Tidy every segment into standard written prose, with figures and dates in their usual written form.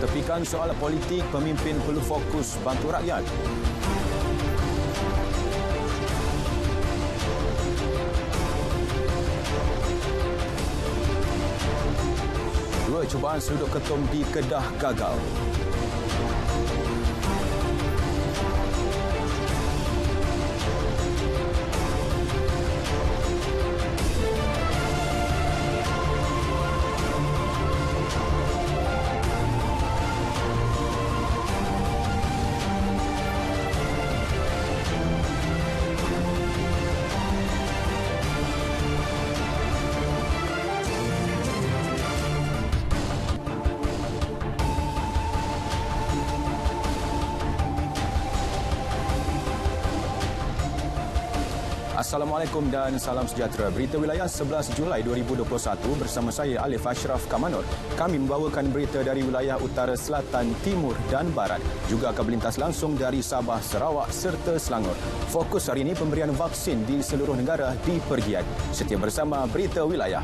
Ketepikan soal politik, pemimpin perlu fokus bantu rakyat. Dua cubaan sudut ketum di Kedah gagal. Assalamualaikum dan salam sejahtera. Berita wilayah 11 Julai 2021 bersama saya Alif Ashraf Kamanur. Kami membawakan berita dari wilayah utara, selatan, timur dan barat. Juga akan melintas langsung dari Sabah, Sarawak serta Selangor. Fokus hari ini pemberian vaksin di seluruh negara di pergian. Setia bersama Berita Wilayah.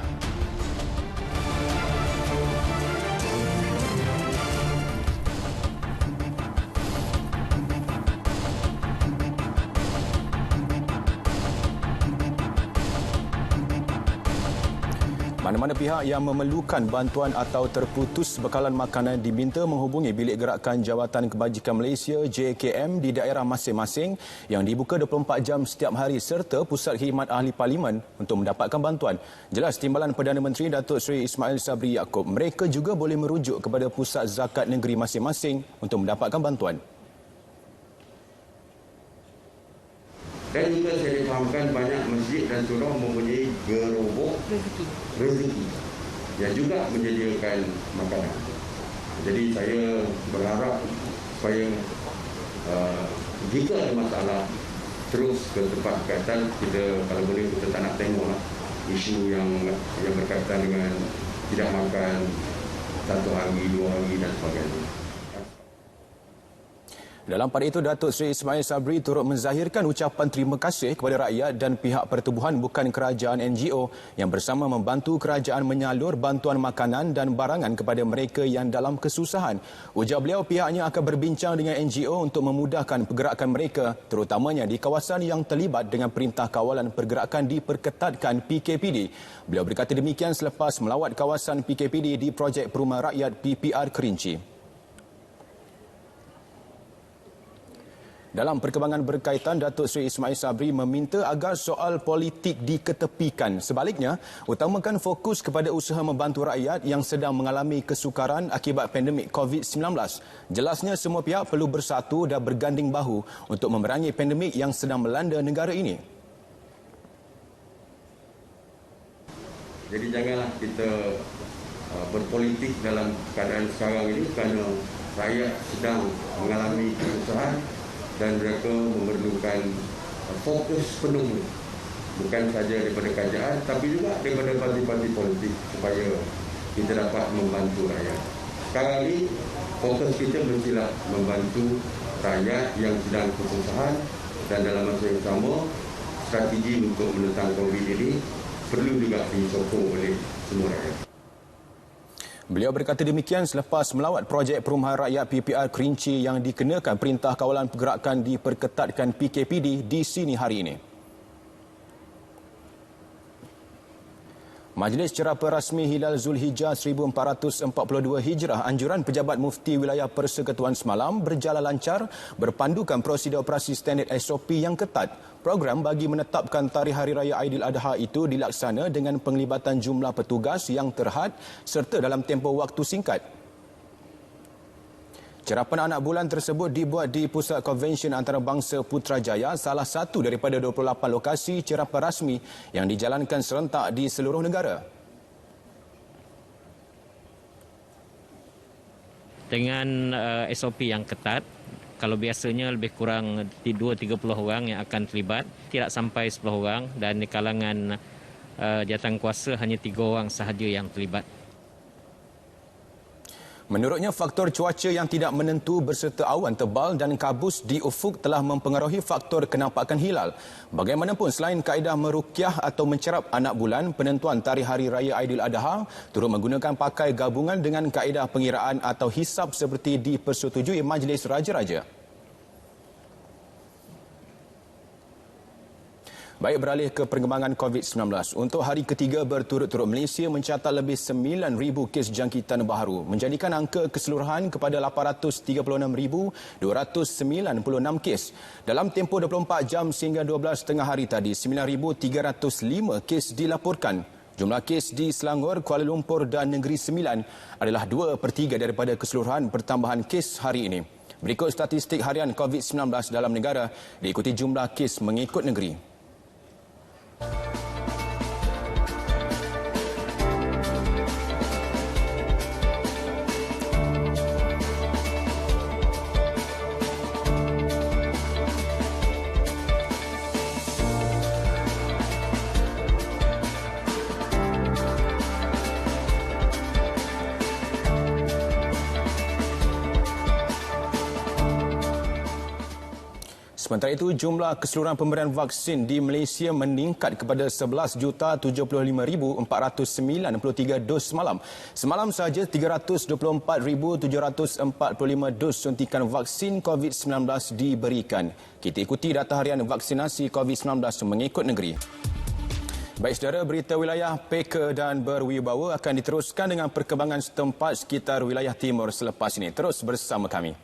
Mana-mana pihak yang memerlukan bantuan atau terputus bekalan makanan diminta menghubungi Bilik Gerakan Jawatan Kebajikan Malaysia JKM di daerah masing-masing yang dibuka 24 jam setiap hari serta Pusat Khidmat Ahli Parlimen untuk mendapatkan bantuan. Jelas Timbalan Perdana Menteri Datuk Seri Ismail Sabri Yaakob, mereka juga boleh merujuk kepada Pusat Zakat Negeri masing-masing untuk mendapatkan bantuan. Dan juga saya difahamkan banyak masjid dan surau mempunyai gerobok rezeki yang juga menyediakan makanan. Jadi saya berharap supaya jika ada masalah terus ke tempat berkaitan, kita kalau boleh kita tak nak tengoklah isu yang berkaitan dengan tidak makan 1 hari, 2 hari dan sebagainya. Dalam pada itu, Datuk Seri Ismail Sabri turut menzahirkan ucapan terima kasih kepada rakyat dan pihak pertubuhan bukan kerajaan NGO yang bersama membantu kerajaan menyalur bantuan makanan dan barangan kepada mereka yang dalam kesusahan. Ujar beliau pihaknya akan berbincang dengan NGO untuk memudahkan pergerakan mereka, terutamanya di kawasan yang terlibat dengan Perintah Kawalan Pergerakan diperketatkan PKPD. Beliau berkata demikian selepas melawat kawasan PKPD di Projek Perumahan Rakyat PPR Kerinci. Dalam perkembangan berkaitan, Datuk Seri Ismail Sabri meminta agar soal politik diketepikan. Sebaliknya, utamakan fokus kepada usaha membantu rakyat yang sedang mengalami kesukaran akibat pandemik COVID-19. Jelasnya semua pihak perlu bersatu dan berganding bahu untuk memerangi pandemik yang sedang melanda negara ini. Jadi janganlah kita berpolitik dalam keadaan sekarang ini kerana rakyat sedang mengalami kesusahan dan mereka memerlukan fokus penuh bukan saja daripada kerajaan tapi juga daripada parti-parti politik supaya kita dapat membantu rakyat. Sekarang ini fokus kita mestilah membantu rakyat yang sedang kesusahan dan dalam masa yang sama strategi untuk menentang COVID ini perlu juga disokong oleh semua rakyat. Beliau berkata demikian selepas melawat Projek Perumahan Rakyat PPR Kerinci yang dikenakan Perintah Kawalan Pergerakan diperketatkan PKPD di sini hari ini. Majlis Cerapa Rasmi Hilal Zulhijjah 1442 Hijrah Anjuran Pejabat Mufti Wilayah Persekutuan semalam berjalan lancar berpandukan prosedur operasi standard SOP yang ketat. Program bagi menetapkan tarikh Hari Raya Aidiladha itu dilaksana dengan penglibatan jumlah petugas yang terhad serta dalam tempoh waktu singkat. Cerapan anak bulan tersebut dibuat di Pusat Konvensyen Antarabangsa Putrajaya, salah satu daripada 28 lokasi cerapan rasmi yang dijalankan serentak di seluruh negara. Dengan SOP yang ketat, kalau biasanya lebih kurang 2-30 orang yang akan terlibat, tidak sampai 10 orang dan di kalangan jawatankuasa hanya 3 orang sahaja yang terlibat. Menurutnya, faktor cuaca yang tidak menentu berserta awan tebal dan kabus di ufuk telah mempengaruhi faktor kenampakan hilal. Bagaimanapun, selain kaedah meruqyah atau mencerap anak bulan, penentuan tarikh Hari Raya Aidiladha turut menggunakan pakai gabungan dengan kaedah pengiraan atau hisab seperti dipersetujui Majlis Raja-Raja. Baik, beralih ke perkembangan COVID-19. Untuk hari ketiga berturut-turut, Malaysia mencatat lebih 9,000 kes jangkitan baharu, menjadikan angka keseluruhan kepada 836,296 kes. Dalam tempoh 24 jam sehingga 12 tengah hari tadi, 9,305 kes dilaporkan. Jumlah kes di Selangor, Kuala Lumpur dan Negeri Sembilan adalah 2/3 daripada keseluruhan pertambahan kes hari ini. Berikut statistik harian COVID-19 dalam negara diikuti jumlah kes mengikut negeri. Sementara itu, jumlah keseluruhan pemberian vaksin di Malaysia meningkat kepada 11,075,493 dos semalam. Semalam sahaja 324,745 dos suntikan vaksin COVID-19 diberikan. Kita ikuti data harian vaksinasi COVID-19 mengikut negeri. Baik saudara, berita wilayah peka dan berwibawa akan diteruskan dengan perkembangan setempat sekitar wilayah timur selepas ini. Terus bersama kami.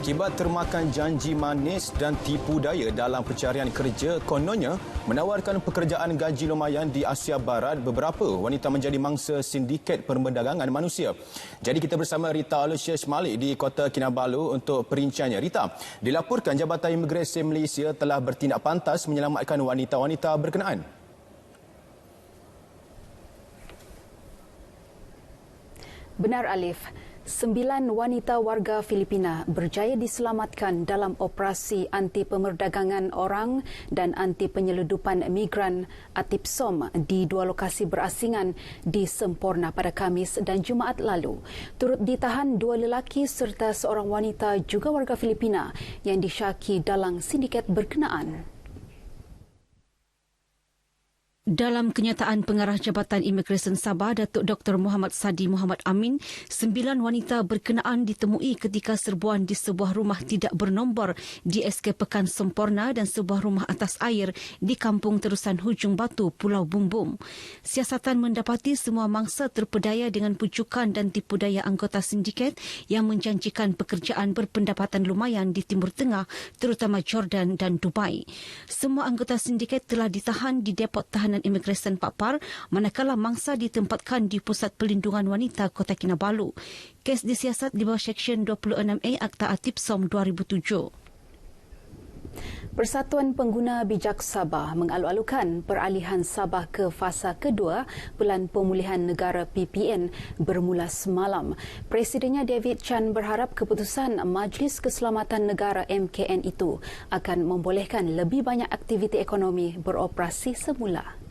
Akibat termakan janji manis dan tipu daya dalam pencarian kerja, kononnya menawarkan pekerjaan gaji lumayan di Asia Barat, beberapa wanita menjadi mangsa sindiket perdagangan manusia. Jadi kita bersama Rita Aloysius Malik di Kota Kinabalu untuk perinciannya. Rita, dilaporkan Jabatan Imigresen Malaysia telah bertindak pantas menyelamatkan wanita-wanita berkenaan. Benar, Alif. 9 wanita warga Filipina berjaya diselamatkan dalam operasi anti pemerdagangan orang dan anti penyeludupan migran ATIPSOM di 2 lokasi berasingan di Semporna pada Khamis dan Jumaat lalu. Turut ditahan 2 lelaki serta seorang wanita juga warga Filipina yang disyaki dalam sindiket berkenaan. Dalam kenyataan pengarah Jabatan Imigresen Sabah, Datuk Dr. Muhammad Sadi Muhammad Amin, 9 wanita berkenaan ditemui ketika serbuan di sebuah rumah tidak bernombor di SK Pekan Semporna dan sebuah rumah atas air di Kampung Terusan Hujung Batu, Pulau Bumbung. Siasatan mendapati semua mangsa terpedaya dengan pujukan dan tipu daya anggota sindiket yang menjanjikan pekerjaan berpendapatan lumayan di Timur Tengah, terutama Jordan dan Dubai. Semua anggota sindiket telah ditahan di Depot Tahanan Imigresen Papar, manakala mangsa ditempatkan di Pusat Pelindungan Wanita Kota Kinabalu. Kes disiasat di bawah Seksyen 26A Akta ATIPSOM 2007. Persatuan Pengguna Bijak Sabah mengalu-alukan peralihan Sabah ke fasa kedua Pelan Pemulihan Negara PPN bermula semalam. Presidennya David Chan berharap keputusan Majlis Keselamatan Negara MKN itu akan membolehkan lebih banyak aktiviti ekonomi beroperasi semula.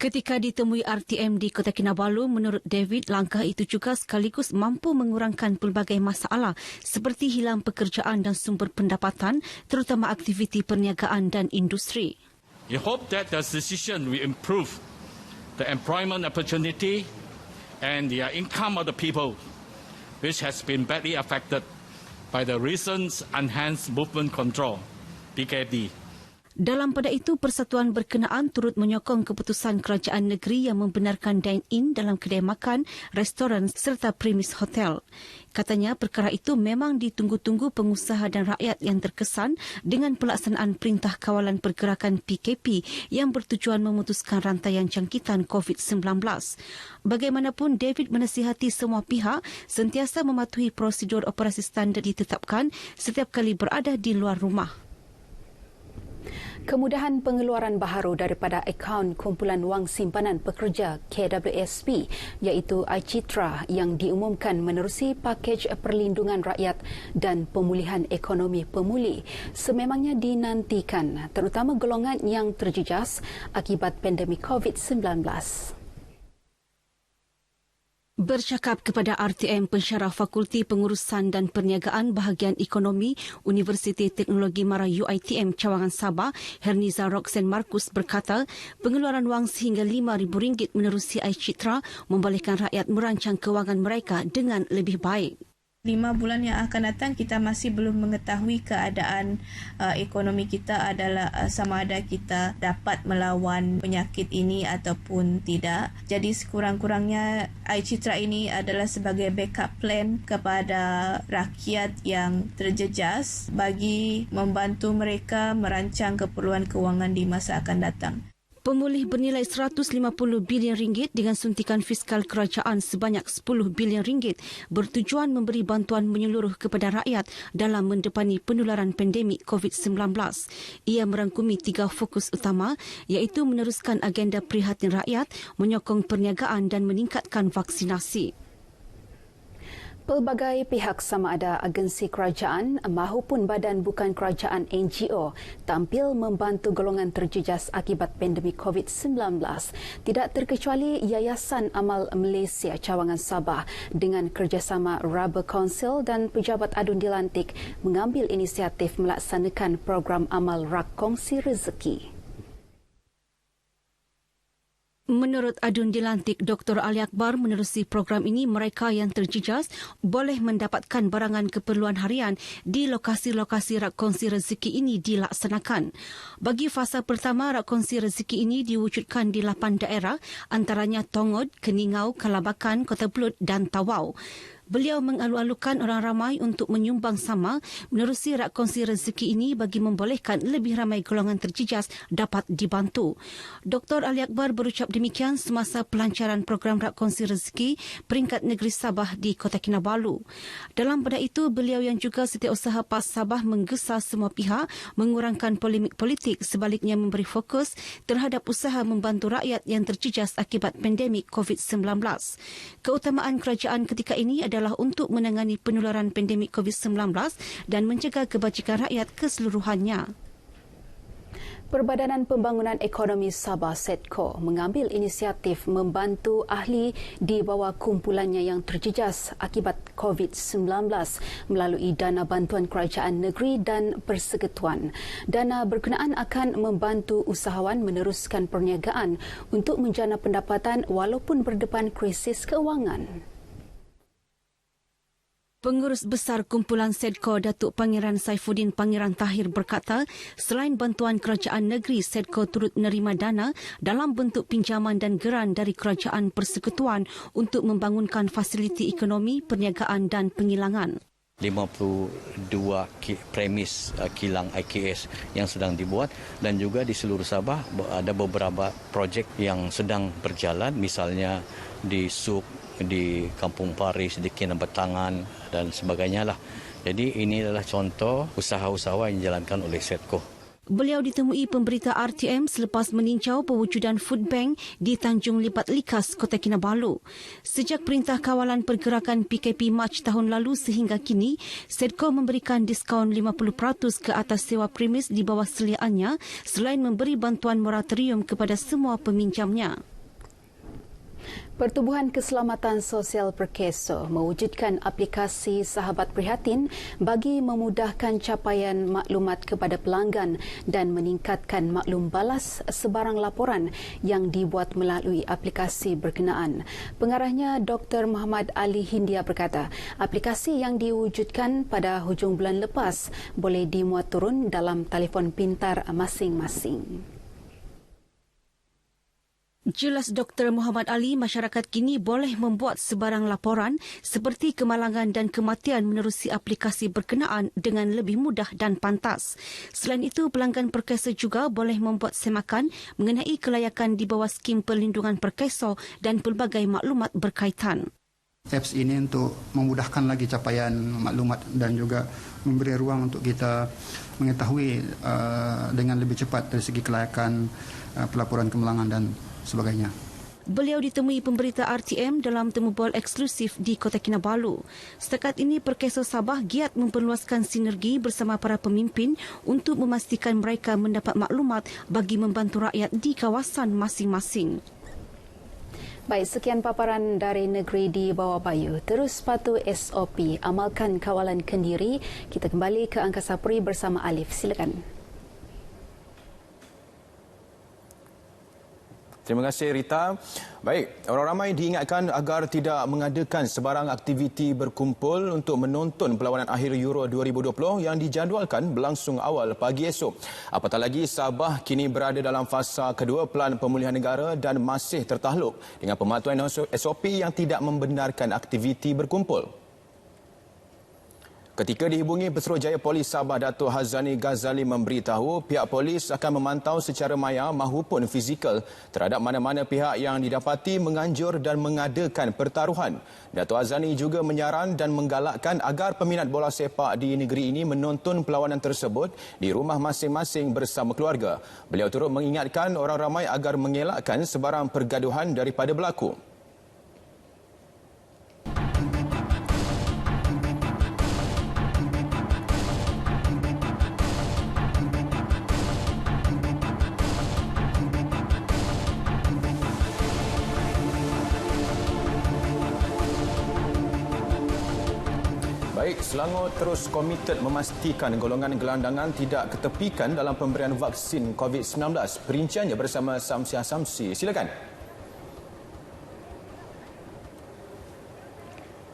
Ketika ditemui RTM di Kota Kinabalu, menurut David, langkah itu juga sekaligus mampu mengurangkan pelbagai masalah seperti hilang pekerjaan dan sumber pendapatan, terutama aktiviti perniagaan dan industri. We hope that the decision will improve the employment opportunity and the income of the people, which has been badly affected by the recent Enhanced Movement Control, PKD. Dalam pada itu, persatuan berkenaan turut menyokong keputusan kerajaan negeri yang membenarkan dine-in dalam kedai makan, restoran serta premis hotel. Katanya perkara itu memang ditunggu-tunggu pengusaha dan rakyat yang terkesan dengan pelaksanaan Perintah Kawalan Pergerakan PKP yang bertujuan memutuskan rantaian jangkitan COVID-19. Bagaimanapun, David menasihati semua pihak sentiasa mematuhi prosedur operasi standard ditetapkan setiap kali berada di luar rumah. Kemudahan pengeluaran baharu daripada akaun kumpulan wang simpanan pekerja KWSP iaitu iCitra yang diumumkan menerusi pakej perlindungan rakyat dan pemulihan ekonomi pemulih sememangnya dinantikan terutama golongan yang terjejas akibat pandemik COVID-19. Bercakap kepada RTM, pensyarah Fakulti Pengurusan dan Perniagaan Bahagian Ekonomi Universiti Teknologi Mara UiTM Cawangan Sabah, Herniza Roxanne Markus berkata, pengeluaran wang sehingga RM5,000 menerusi iCitra membolehkan rakyat merancang kewangan mereka dengan lebih baik. 5 bulan yang akan datang kita masih belum mengetahui keadaan ekonomi kita adalah sama ada kita dapat melawan penyakit ini ataupun tidak. Jadi sekurang-kurangnya iCitra ini adalah sebagai backup plan kepada rakyat yang terjejas bagi membantu mereka merancang keperluan kewangan di masa akan datang. Pemulih bernilai RM150 bilion dengan suntikan fiskal kerajaan sebanyak RM10 bilion bertujuan memberi bantuan menyeluruh kepada rakyat dalam mendepani penularan pandemik COVID-19. Ia merangkumi 3 fokus utama iaitu meneruskan agenda prihatin rakyat, menyokong perniagaan dan meningkatkan vaksinasi. Pelbagai pihak sama ada agensi kerajaan mahupun badan bukan kerajaan NGO tampil membantu golongan terjejas akibat pandemik COVID-19. Tidak terkecuali Yayasan Amal Malaysia Cawangan Sabah dengan kerjasama Rubber Council dan Pejabat Adun Dilantik mengambil inisiatif melaksanakan program amal rak kongsi rezeki. Menurut Adun Dilantik, Dr. Ali Akbar, menerusi program ini, mereka yang terjejas boleh mendapatkan barangan keperluan harian di lokasi-lokasi rak kongsi rezeki ini dilaksanakan. Bagi fasa pertama, rak kongsi rezeki ini diwujudkan di 8 daerah, antaranya Tongod, Keningau, Kalabakan, Kota Belud dan Tawau. Beliau mengalu-alukan orang ramai untuk menyumbang sama menerusi rak kongsi rezeki ini bagi membolehkan lebih ramai golongan terjejas dapat dibantu. Dr. Ali Akbar berucap demikian semasa pelancaran program rak kongsi rezeki peringkat negeri Sabah di Kota Kinabalu. Dalam pada itu, beliau yang juga setiausaha PAS Sabah menggesa semua pihak mengurangkan polemik politik, sebaliknya memberi fokus terhadap usaha membantu rakyat yang terjejas akibat pandemik COVID-19. Keutamaan kerajaan ketika ini adalah untuk menangani penularan pandemik COVID-19 dan menjaga kebajikan rakyat keseluruhannya. Perbadanan Pembangunan Ekonomi Sabah SEDCO mengambil inisiatif membantu ahli di bawah kumpulannya yang terjejas akibat COVID-19 melalui dana bantuan kerajaan negeri dan persekutuan. Dana berkenaan akan membantu usahawan meneruskan perniagaan untuk menjana pendapatan walaupun berdepan krisis keuangan. Pengurus Besar Kumpulan SEDCO Datuk Pangeran Saifuddin Pangeran Tahir berkata, selain bantuan kerajaan negeri, SEDCO turut menerima dana dalam bentuk pinjaman dan geran dari kerajaan persekutuan untuk membangunkan fasiliti ekonomi, perniagaan dan pengilangan. 52 premis kilang IKS yang sedang dibuat dan juga di seluruh Sabah ada beberapa projek yang sedang berjalan, misalnya di Suk, di Kampung Paris, di Kinabatangan dan sebagainya lah. Jadi ini adalah contoh usaha-usaha yang dijalankan oleh SEDCO. Beliau ditemui pemberita RTM selepas meninjau pewujudan food bank di Tanjung Lipat Likas, Kota Kinabalu. Sejak Perintah Kawalan Pergerakan PKP Mac tahun lalu sehingga kini, SEDCO memberikan diskaun 50% ke atas sewa premis di bawah seliaannya selain memberi bantuan moratorium kepada semua peminjamnya. Pertubuhan Keselamatan Sosial Perkeso mewujudkan aplikasi Sahabat Prihatin bagi memudahkan capaian maklumat kepada pelanggan dan meningkatkan maklum balas sebarang laporan yang dibuat melalui aplikasi berkenaan. Pengarahnya Dr. Muhammad Ali Hindia berkata, aplikasi yang diwujudkan pada hujung bulan lepas boleh dimuat turun dalam telefon pintar masing-masing. Jelas Dr. Muhammad Ali, masyarakat kini boleh membuat sebarang laporan seperti kemalangan dan kematian menerusi aplikasi berkenaan dengan lebih mudah dan pantas. Selain itu, pelanggan Perkeso juga boleh membuat semakan mengenai kelayakan di bawah skim perlindungan Perkeso dan pelbagai maklumat berkaitan. Apps ini untuk memudahkan lagi capaian maklumat dan juga memberi ruang untuk kita mengetahui dengan lebih cepat dari segi kelayakan pelaporan kemalangan dan sebagainya. Beliau ditemui pemberita RTM dalam temu bual eksklusif di Kota Kinabalu. Setakat ini, Perkeso Sabah giat memperluaskan sinergi bersama para pemimpin untuk memastikan mereka mendapat maklumat bagi membantu rakyat di kawasan masing-masing. Baik, sekian paparan dari negeri di bawah Bayu. Terus patuh SOP, amalkan kawalan kendiri. Kita kembali ke Angkasa Puri bersama Alif. Silakan. Terima kasih Rita. Baik, orang ramai diingatkan agar tidak mengadakan sebarang aktiviti berkumpul untuk menonton perlawanan akhir Euro 2020 yang dijadualkan berlangsung awal pagi esok. Apatah lagi Sabah kini berada dalam fasa kedua Pelan Pemulihan Negara dan masih tertakluk dengan pematuhan SOP yang tidak membenarkan aktiviti berkumpul. Ketika dihubungi Pesuruhjaya Polis Sabah Datuk Hazani Ghazali memberitahu pihak polis akan memantau secara maya maupun fizikal terhadap mana-mana pihak yang didapati menganjur dan mengadakan pertaruhan. Datuk Hazani juga menyaran dan menggalakkan agar peminat bola sepak di negeri ini menonton perlawanan tersebut di rumah masing-masing bersama keluarga. Beliau turut mengingatkan orang ramai agar mengelakkan sebarang pergaduhan daripada berlaku. Baik, Selangor terus komited memastikan golongan gelandangan tidak ketepikan dalam pemberian vaksin COVID-19. Perinciannya bersama Samsia Samsi. Silakan.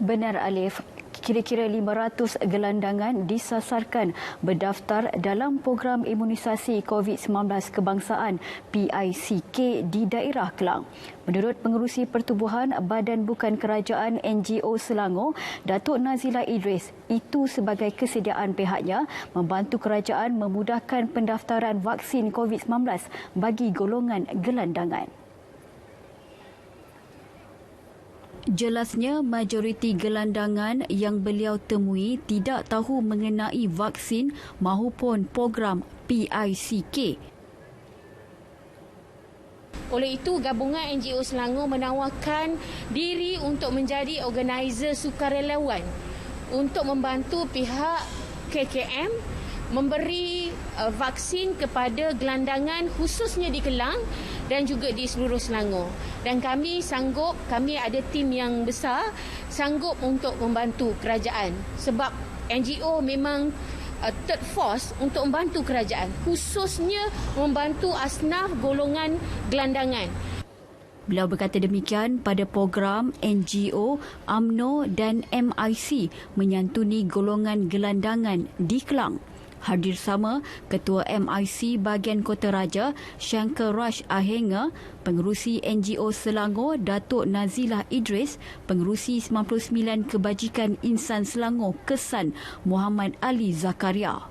Benar Alif, kira-kira 500 gelandangan disasarkan berdaftar dalam program imunisasi COVID-19 kebangsaan PICK di daerah Kelang. Menurut Pengerusi Pertubuhan Badan Bukan Kerajaan NGO Selangor, Datuk Nazila Idris, itu sebagai kesediaan pihaknya membantu kerajaan memudahkan pendaftaran vaksin COVID-19 bagi golongan gelandangan. Jelasnya, majoriti gelandangan yang beliau temui tidak tahu mengenai vaksin maupun program PICK. Oleh itu, gabungan NGO Selangor menawarkan diri untuk menjadi organizer sukarelawan untuk membantu pihak KKM memberi vaksin kepada gelandangan khususnya di Kelang dan juga di seluruh Selangor. Dan kami ada tim yang besar, sanggup untuk membantu kerajaan. Sebab NGO memang third force untuk membantu kerajaan, khususnya membantu asnaf golongan gelandangan. Beliau berkata demikian pada program NGO, UMNO dan MIC menyantuni golongan gelandangan di Kelang. Hadir sama Ketua MIC bahagian Kota Raja Shankar Raj Ahenga, Pengerusi NGO Selangor Datuk Nazila Idris, Pengerusi 99 Kebajikan Insan Selangor Kesan Muhammad Ali Zakaria.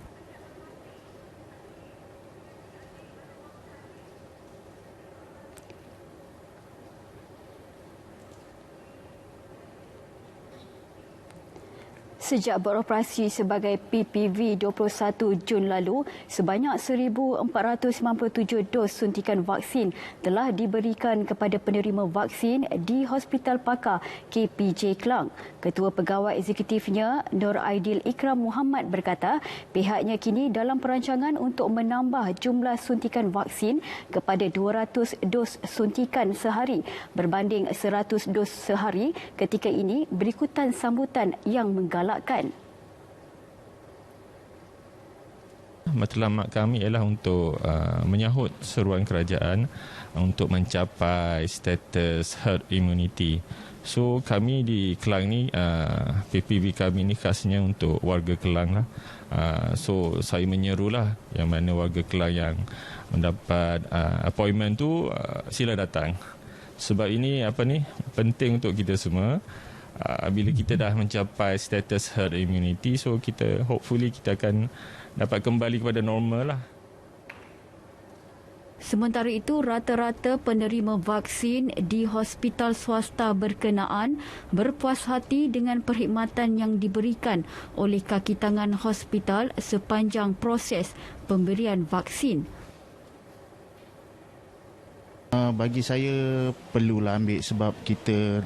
Sejak beroperasi sebagai PPV 21 Jun lalu, sebanyak 1,497 dos suntikan vaksin telah diberikan kepada penerima vaksin di Hospital Pakar KPJ Kelang. Ketua Pegawai Eksekutifnya, Nur Aidil Ikram Muhammad berkata, pihaknya kini dalam perancangan untuk menambah jumlah suntikan vaksin kepada 200 dos suntikan sehari berbanding 100 dos sehari ketika ini berikutan sambutan yang menggalakkan. Matlamat kami ialah untuk menyahut seruan kerajaan untuk mencapai status herd immunity. So kami di Kelang ni, PPV kami ni khasnya untuk warga Kelang lah. So saya menyerulah yang mana warga Kelang yang mendapat appointment tu sila datang. Sebab ini penting untuk kita semua. Bila kita dah mencapai status herd immunity, so kita hopefully kita akan dapat kembali kepada normal lah. Sementara itu, rata-rata penerima vaksin di hospital swasta berkenaan berpuas hati dengan perkhidmatan yang diberikan oleh kaki tangan hospital sepanjang proses pemberian vaksin. Bagi saya perlulah ambil sebab kita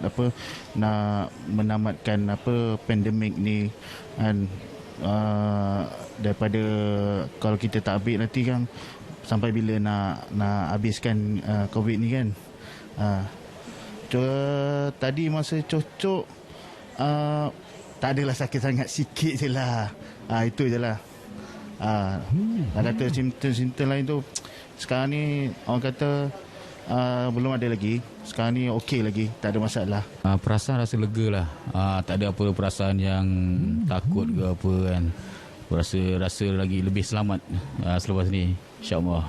nak menamatkan pandemik ni, dan daripada kalau kita tak ambil nanti kan sampai bila nak habiskan COVID ni kan. Tadi masa cocok tak adalah sakit sangat, sikit je lah. Itu je lah. Kata simptom-simptom lain tu sekarang ni orang kata belum ada lagi. Sekarang ni okey lagi, tak ada masalah. Perasaan rasa lega lah. Tak ada apa perasaan yang takut ke apa kan. Rasa lagi lebih selamat selepas ni, insya-Allah.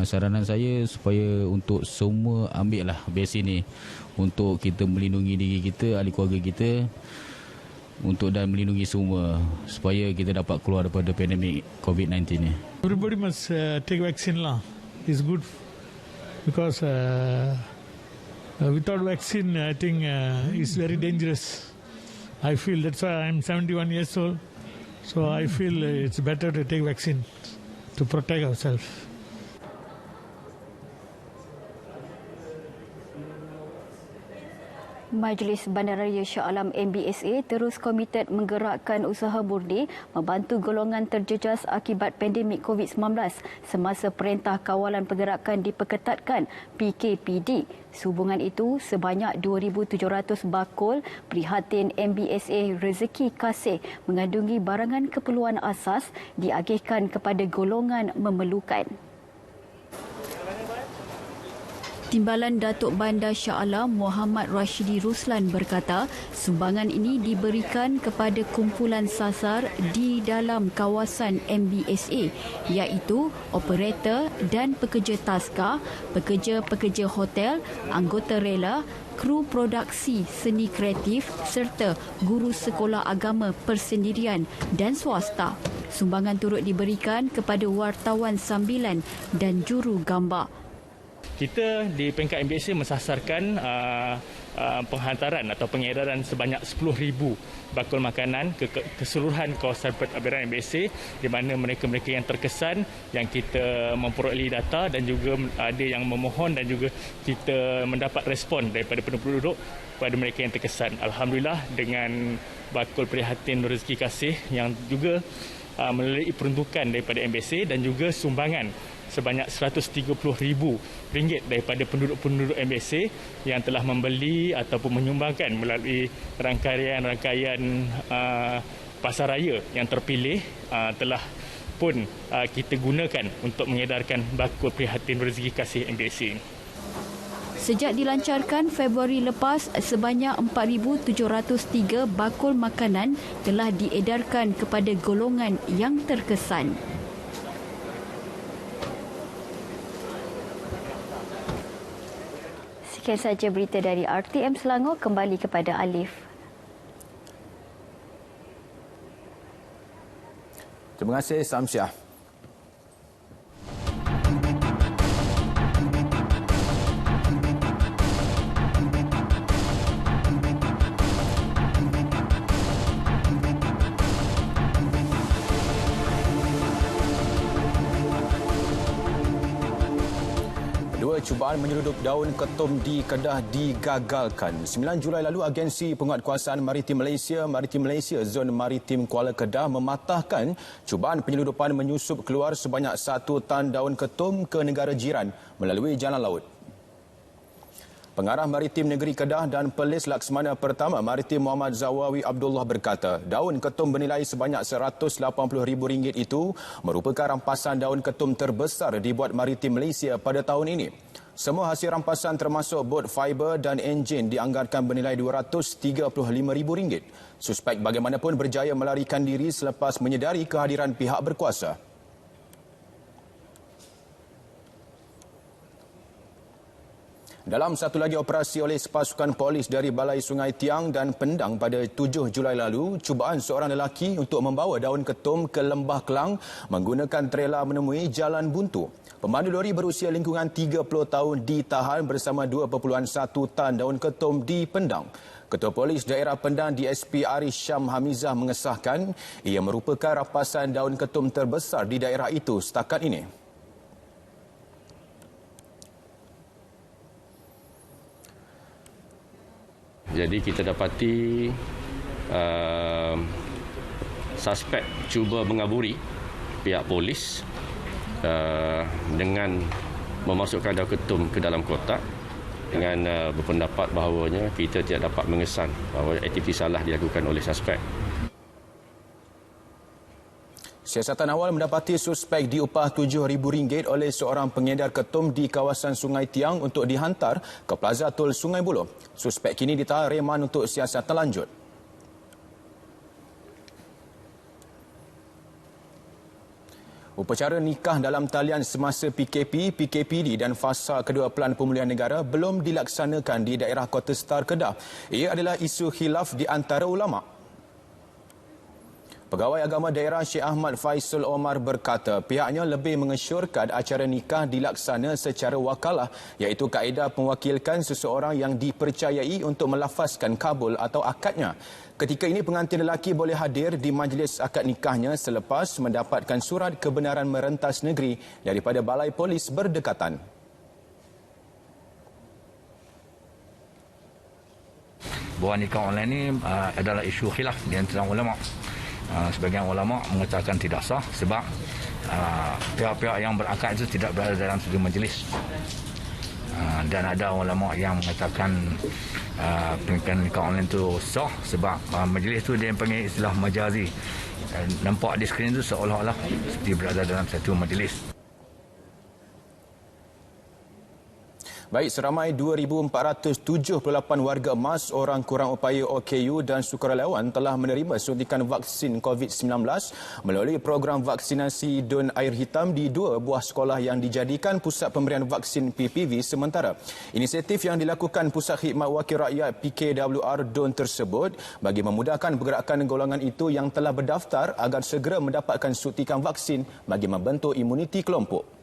Saranan saya supaya untuk semua ambil lah vaksin ni untuk kita melindungi diri kita, ahli keluarga kita, dan melindungi semua supaya kita dapat keluar daripada pandemik COVID-19 ni. Everybody must take vaccine lah. It's good because without vaccine I think it's very dangerous. I feel that's why I'm 71 years old. So I feel it's better to take vaccine to protect ourselves. Majlis Bandaraya Shah Alam MBSA terus komited menggerakkan usaha murni membantu golongan terjejas akibat pandemik COVID-19 semasa Perintah Kawalan Pergerakan diperketatkan PKPD. Sehubungan itu, sebanyak 2,700 bakul prihatin MBSA Rezeki Kasih mengandungi barangan keperluan asas diagihkan kepada golongan memerlukan. Timbalan Datuk Bandar Shah Alam Muhammad Rashidi Ruslan berkata, sumbangan ini diberikan kepada kumpulan sasar di dalam kawasan MBSA iaitu operator dan pekerja taska, pekerja-pekerja hotel, anggota rela, kru produksi seni kreatif serta guru sekolah agama persendirian dan swasta. Sumbangan turut diberikan kepada wartawan sambilan dan juru gambar. Kita di peringkat MBSA mensasarkan penghantaran atau pengedaran sebanyak 10,000 bakul makanan ke keseluruhan kawasan pentadbiran MBSA, di mana mereka-mereka yang terkesan yang kita memperoleh data dan juga ada yang memohon dan juga kita mendapat respon daripada penduduk pada mereka yang terkesan. Alhamdulillah, dengan bakul prihatin Rezeki Kasih yang juga melalui peruntukan daripada MBSA dan juga sumbangan sebanyak RM130,000 daripada penduduk-penduduk MBSA yang telah membeli ataupun menyumbangkan melalui rangkaian-rangkaian pasaraya yang terpilih telah pun kita gunakan untuk mengedarkan bakul prihatin Rezeki Kasih MBSA. Sejak dilancarkan Februari lepas, sebanyak 4,703 bakul makanan telah diedarkan kepada golongan yang terkesan. Sekian saja berita dari RTM Selangor, kembali kepada Alif. Terima kasih Samsyah. Cubaan menyeludup daun ketum di Kedah digagalkan. 9 Julai lalu, Agensi Penguatkuasaan Maritim Malaysia Zon Maritim Kuala Kedah mematahkan cubaan penyeludupan menyusup keluar sebanyak 1 tan daun ketum ke negara jiran melalui jalan laut. Pengarah Maritim Negeri Kedah dan Pelis Laksamana Pertama Maritim Muhammad Zawawi Abdullah berkata, daun ketum bernilai sebanyak RM180,000 itu merupakan rampasan daun ketum terbesar dibuat Maritim Malaysia pada tahun ini. Semua hasil rampasan termasuk bot fiber dan enjin dianggarkan bernilai RM235,000. Suspek bagaimanapun berjaya melarikan diri selepas menyedari kehadiran pihak berkuasa. Dalam satu lagi operasi oleh pasukan polis dari Balai Sungai Tiang dan Pendang pada 7 Julai lalu, cubaan seorang lelaki untuk membawa daun ketum ke Lembah Kelang menggunakan trailer menemui jalan buntu. Pemandu lori berusia lingkungan 30 tahun ditahan bersama 2.1 tan daun ketum di Pendang. Ketua Polis Daerah Pendang DSP Aris Syam Hamizah mengesahkan ia merupakan rapasan daun ketum terbesar di daerah itu setakat ini. Jadi kita dapati suspek cuba mengaburi pihak polis dengan memasukkan daun ketum ke dalam kotak dengan berpendapat bahawanya kita tidak dapat mengesan bahawa aktiviti salah dilakukan oleh suspek. Siasatan awal mendapati suspek diupah RM7,000 oleh seorang pengedar ketum di kawasan Sungai Tiang untuk dihantar ke Plaza Tol Sungai Buloh. Suspek kini ditahan reman untuk siasatan lanjut. Upacara nikah dalam talian semasa PKP, PKPD dan fasa kedua Pelan Pemulihan Negara belum dilaksanakan di daerah Kota Star Kedah. Ia adalah isu khilaf di antara ulama'. Pegawai Agama Daerah Syekh Ahmad Faisal Omar berkata pihaknya lebih mengesyorkan acara nikah dilaksana secara wakalah iaitu kaedah mewakilkan seseorang yang dipercayai untuk melafazkan kabul atau akadnya. Ketika ini pengantin lelaki boleh hadir di majlis akad nikahnya selepas mendapatkan surat kebenaran merentas negeri daripada Balai Polis berdekatan. Bahawa nikah online ini adalah isu khilaf di antara ulama'. Sebagian ulama' mengatakan tidak sah sebab pihak-pihak yang berakad itu tidak berada dalam satu majlis. Dan ada ulama' yang mengatakan pernikahan nikah online itu sah sebab majlis itu dia panggil istilah majazi. Nampak di skrin itu seolah-olah seperti berada dalam satu majlis. Baik, seramai 2,478 warga emas orang kurang upaya OKU dan sukarelawan telah menerima suntikan vaksin COVID-19 melalui program vaksinasi Dun Air Hitam di 2 buah sekolah yang dijadikan pusat pemberian vaksin PPV sementara. Inisiatif yang dilakukan Pusat Khidmat Wakil Rakyat PKWR Dun tersebut bagi memudahkan pergerakan golongan itu yang telah berdaftar agar segera mendapatkan suntikan vaksin bagi membentuk imuniti kelompok.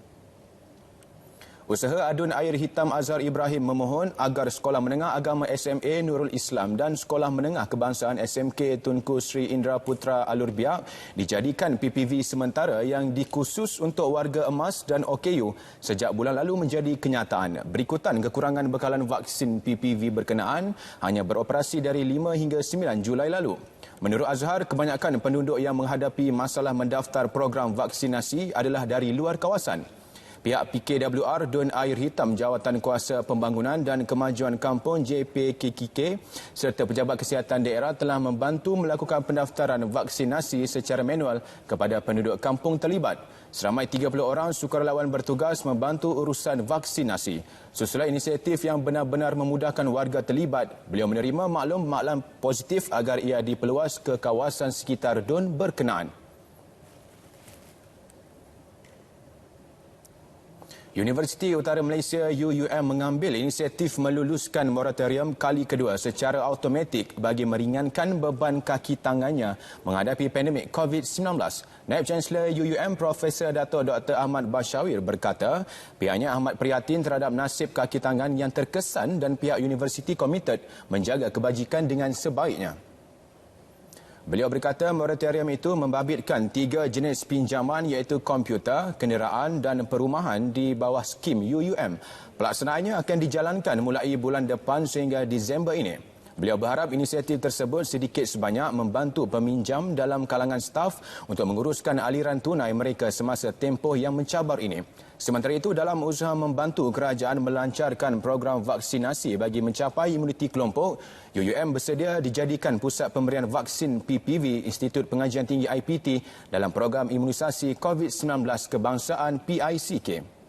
Usaha Adun Air Hitam Azhar Ibrahim memohon agar Sekolah Menengah Agama SMA Nurul Islam dan Sekolah Menengah Kebangsaan SMK Tunku Sri Indra Putra Alur Biak dijadikan PPV sementara yang dikhusus untuk warga emas dan OKU sejak bulan lalu menjadi kenyataan. Berikutan kekurangan bekalan vaksin PPV berkenaan hanya beroperasi dari 5 hingga 9 Julai lalu. Menurut Azhar, kebanyakan penduduk yang menghadapi masalah mendaftar program vaksinasi adalah dari luar kawasan. Pihak PKWR Dun Air Hitam Jawatan Kuasa Pembangunan dan Kemajuan Kampung JPKKK serta pejabat kesihatan daerah telah membantu melakukan pendaftaran vaksinasi secara manual kepada penduduk kampung terlibat. Seramai 30 orang sukarelawan bertugas membantu urusan vaksinasi. Susulan inisiatif yang benar-benar memudahkan warga terlibat, beliau menerima maklum-maklum positif agar ia diperluas ke kawasan sekitar Dun berkenaan. Universiti Utara Malaysia UUM mengambil inisiatif meluluskan moratorium kali kedua secara automatik bagi meringankan beban kaki tangannya menghadapi pandemik COVID-19. Naib Chancellor UUM Profesor Dato' Dr. Ahmad Bashawir berkata pihaknya amat prihatin terhadap nasib kaki tangan yang terkesan dan pihak universiti komited menjaga kebajikan dengan sebaiknya. Beliau berkata moratorium itu membabitkan 3 jenis pinjaman iaitu komputer, kenderaan dan perumahan di bawah skim UUM. Pelaksanaannya akan dijalankan mulai bulan depan sehingga Disember ini. Beliau berharap inisiatif tersebut sedikit sebanyak membantu peminjam dalam kalangan staf untuk menguruskan aliran tunai mereka semasa tempoh yang mencabar ini. Sementara itu, dalam usaha membantu kerajaan melancarkan program vaksinasi bagi mencapai imuniti kelompok, UUM bersedia dijadikan pusat pemberian vaksin PPV Institut Pengajian Tinggi IPT dalam program imunisasi COVID-19 kebangsaan PICK.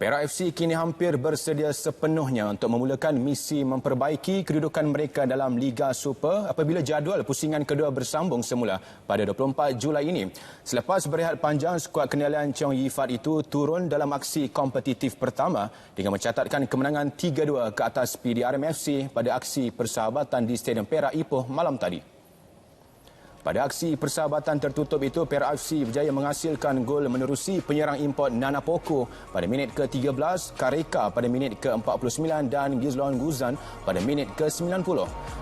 Perak FC kini hampir bersedia sepenuhnya untuk memulakan misi memperbaiki kedudukan mereka dalam Liga Super apabila jadual pusingan kedua bersambung semula pada 24 Julai ini. Selepas berehat panjang, skuad kenalian Chong Yi Fat itu turun dalam aksi kompetitif pertama dengan mencatatkan kemenangan 3-2 ke atas PDRM FC pada aksi persahabatan di Stadium Perak Ipoh malam tadi. Pada aksi persahabatan tertutup itu, Perak FC berjaya menghasilkan gol menerusi penyerang import Nana Poko pada minit ke-13, Kareka pada minit ke-49 dan Gizlon Guzan pada minit ke-90.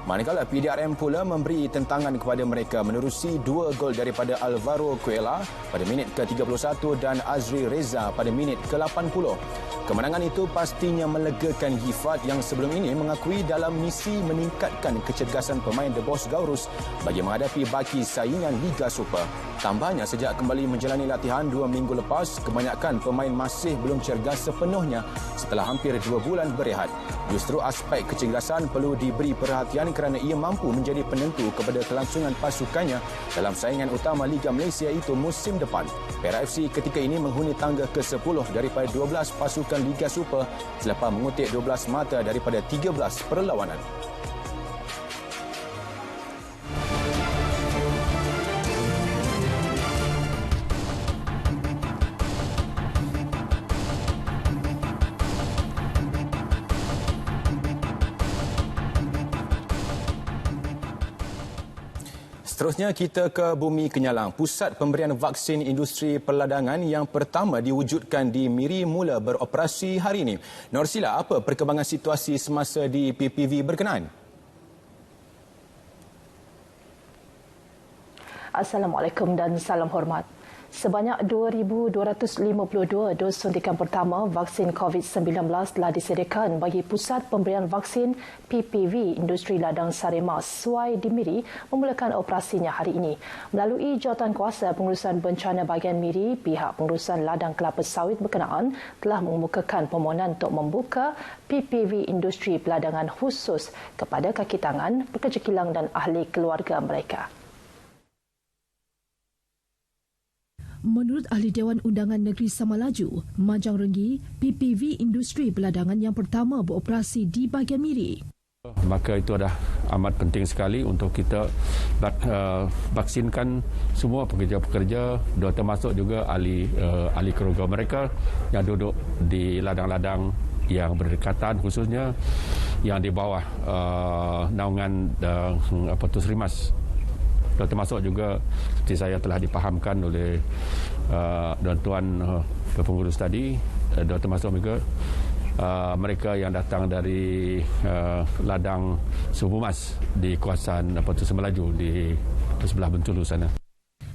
Manakala PDRM pula memberi tentangan kepada mereka menerusi 2 gol daripada Alvaro Cuela pada minit ke-31 dan Azri Reza pada minit ke-80. Kemenangan itu pastinya melegakan Hifat yang sebelum ini mengakui dalam misi meningkatkan kecergasan pemain The Boss Gaurus bagi menghadapi baki saingan Liga Super. Tambahnya, sejak kembali menjalani latihan 2 minggu lepas, kebanyakan pemain masih belum cergas sepenuhnya setelah hampir 2 bulan berehat. Justru aspek kecergasan perlu diberi perhatian kerana ia mampu menjadi penentu kepada kelangsungan pasukannya dalam saingan utama Liga Malaysia itu musim depan. Perak FC ketika ini menghuni tangga ke-10 daripada 12 pasukan Liga Super selepas mengutip 12 mata daripada 13 perlawanan. Seterusnya kita ke Bumi Kenyalang. Pusat pemberian vaksin industri perladangan yang pertama diwujudkan di Miri mula beroperasi hari ini. Norsila, apa perkembangan situasi semasa di PPV berkenaan? Assalamualaikum dan salam hormat. Sebanyak 2,252 dos suntikan pertama vaksin COVID-19 telah disediakan bagi Pusat Pemberian Vaksin PPV Industri Ladang Saremas Suai di Miri memulakan operasinya hari ini. Melalui Jawatankuasa Pengurusan Bencana Bahagian Miri, pihak pengurusan ladang kelapa sawit berkenaan telah mengemukakan permohonan untuk membuka PPV Industri Peladangan khusus kepada kaki tangan, pekerja kilang dan ahli keluarga mereka. Menurut Ahli Dewan Undangan Negeri Samalaju, Majang Renggi, PPV Industri Peladangan yang pertama beroperasi di bahagian Miri. Maka itu adalah amat penting sekali untuk kita vaksinkan semua pekerja-pekerja, termasuk juga ahli keluarga mereka yang duduk di ladang-ladang yang berdekatan, khususnya yang di bawah naungan Serimas. Termasuk juga seperti saya telah dipahamkan oleh tuan pengurus tadi, termasuk juga mereka yang datang dari ladang Subumas di kawasan Semelaju di sebelah Bentulu sana.